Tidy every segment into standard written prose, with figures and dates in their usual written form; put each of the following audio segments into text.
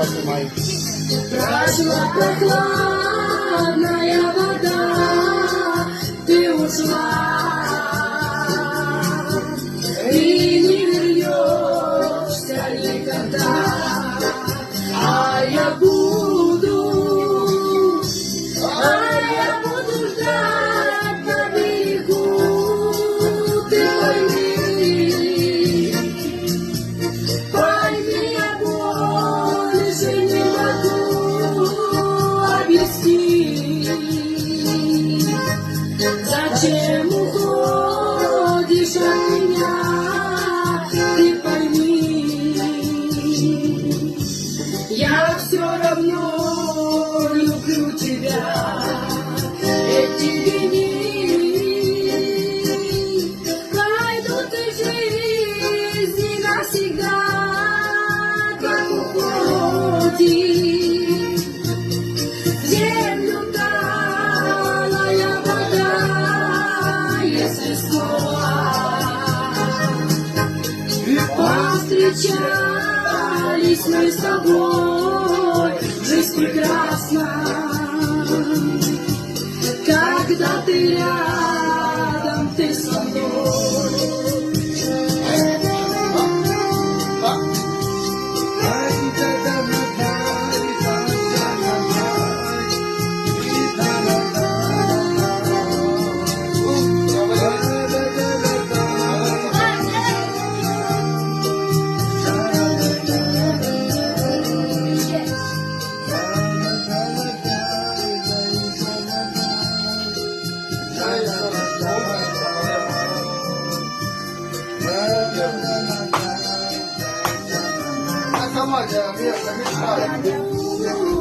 поднимай. Прошла прохладная вода, ты ушла, и не вернешься никогда. А я буду ждать на берегу, ты пойми, я больше не могу объяснить, зачем уходишь от меня, ты пойми, я все равно люблю тебя, эти дни пройдут из жизни навсегда, как уходит в землю талая вода, если снова повстречались мы с тобой, жизнь прекрасна, когда ты рядом, ты со мной.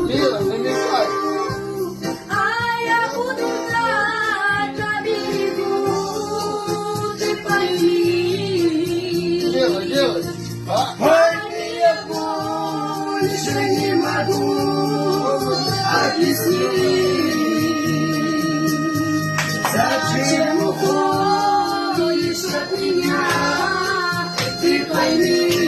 Мила, не мешай. А я буду ждать на берегу, ты пойми. Делай. Пойми, я больше не могу объяснить, зачем уходишь от меня, ты пойми.